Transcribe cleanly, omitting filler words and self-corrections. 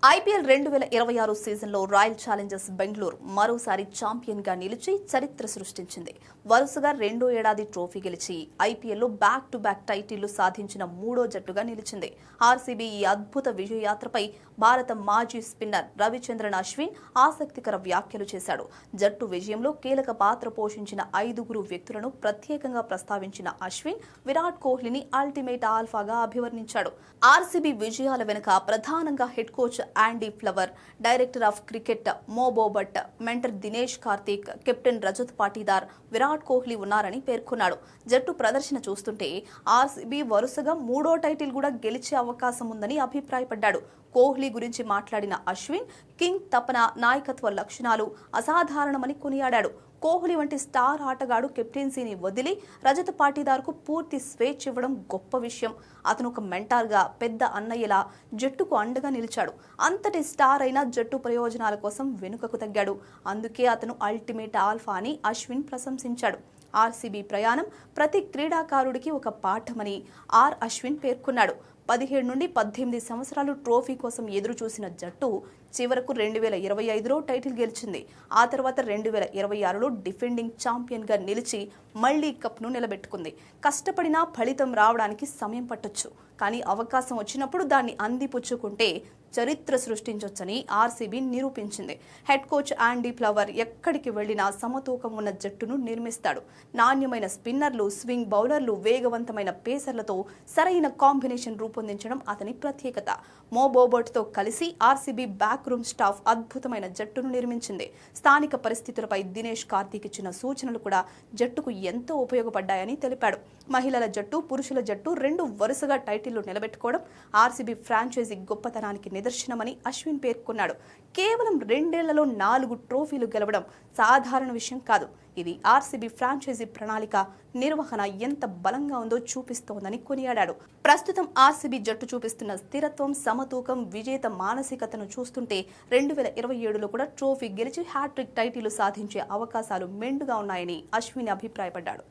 IPL 2026 సీజన్లో royal Challengers Bengaluru మరోసారి ఛాంపియన్గా నిలిచి చరిత్ర సృష్టించింది. వరుసగా రెండో ఏడాది ట్రోఫీ గెలిచి ఐపీఎల్లో బ్యాక్ టు బ్యాక్ టైటిళ్లు సాధించిన మూడో జట్టుగా నిలిచింది. ఆర్సీబీ ఈ అద్భుత విజయయాత్రపై భారత మాజీ స్పిన్నర్ రవిచంద్రన్ అశ్విన్ ఆసక్తికర వ్యాఖ్యలు చేశాడు. జట్టు విజయంలో కీలక పాత్ర పోషించిన 5 వ్యక్తులను ప్రత్యేకంగా ప్రస్తావించిన అశ్విన్ విరాట్ కోహ్లీని అల్టిమేట్ ఆల్ఫాగా అభివర్ణించాడు. ఆర్సీబీ విజయాల వెనుక ప్రధానంగా head coach Andy Flower, director of cricket మో బోబట్, మెంటర్ దినేష్ కార్తీక్, కెప్టెన్ రజత్ పాటీదార్, విరాట్ కోహ్లీ ఉన్నారని పేర్కొన్నాడు. జట్టు ప్రదర్శన చూస్తుంటే ఆర్సీబీ వరుసగా మూడో టైటిల్ కూడా గెలిచే అవకాశం ఉందని అభిప్రాయపడ్డాడు. కోహ్లీ గురించి మాట్లాడిన అశ్విన్ కింగ్ తపన, నాయకత్వ లక్షణాలు అసాధారణమని కొనియాడాడు. కోహ్లీ వంటి స్టార్ ఆటగాడు కెప్టెన్సీని వదిలి రజత్ పాటీదార్కు పూర్తి స్వేచ్ఛ ఇవ్వడం గొప్ప విషయం. అతను ఒక మెంటార్గా, పెద్ద అన్నయ్యలా జట్టుకు అండగా నిలిచాడు. అంతటి స్టార్ అయిన జట్టు ప్రయోజనాల కోసం వెనుకకు తగ్గాడు. అందుకే అతను అల్టిమేట్ ఆల్ఫా అని అశ్విన్ ప్రశంసించాడు. ఆర్సీబీ ప్రయాణం ప్రతి క్రీడాకారుడికి ఒక పాఠమని అశ్విన్ పేర్కొన్నాడు. 17 నుండి 18 సంవత్సరాలు ట్రోఫీ కోసం ఎదురు చూసిన జట్టు చివరకు 2025లో టైటిల్ గెలిచింది. ఆ తర్వాత 2026లో డిఫెండింగ్ ఛాంపియన్గా నిలిచి మళ్లీ కప్ను నిలబెట్టుకుంది. కష్టపడినా ఫలితం రావడానికి సమయం పట్టొచ్చు, కానీ అవకాశం వచ్చినప్పుడు దాన్ని అందిపుచ్చుకుంటే చరిత్ర సృష్టించొచ్చని ఆర్సీబీ నిరూపించింది. హెడ్ కోచ్ ఆండీ ఫ్లవర్ ఎక్కడికి వెళ్లినా సమతూకం ఉన్న జట్టును నిర్మిస్తాడు. నాణ్యమైన స్పిన్నర్లు, స్వింగ్ బౌలర్లు, వేగవంతమైన పేసర్లతో సరైన కాంబినేషన్ రూపొందించడం అతని ప్రత్యేకత. మో బోబర్ట్తో కలిసి ఆర్సీబీ బ్యాక్ రూమ్ స్టాఫ్ అద్భుతమైన జట్టును నిర్మించింది. స్థానిక పరిస్థితులపై దినేష్ కార్తీక్ ఇచ్చిన సూచనలు కూడా జట్టుకు ఎంతో ఉపయోగపడ్డాయని తెలిపాడు. మహిళల జట్టు, పురుషుల జట్టు 2 వరుసగా టైటిళ్లు నిలబెట్టుకోవడం ఆర్సీబీ ఫ్రాంచైజీ గొప్పతనానికి నిదర్శనమని అశ్విన్ పేర్కొన్నాడు. కేవలం 2 ఏళ్లలో 4 ట్రోఫీలు గెలవడం సాధారణ విషయం కాదు. ఇది ఆర్సీబీ ఫ్రాంచైజీ ప్రణాళిక, నిర్వహణ ఎంత బలంగా ఉందో చూపిస్తోందని కొనియాడాడు. ప్రస్తుతం ఆర్సీబీ జట్టు చూపిస్తున్న స్థిరత్వం, సమతూకం, విజేత మానసికతను చూస్తుంటే 2027లో కూడా ట్రోఫీ గెలిచి హ్యాట్రిక్ టైటిల్ సాధించే అవకాశాలు మెండుగా ఉన్నాయని అశ్విన్ అభిప్రాయపడ్డాడు.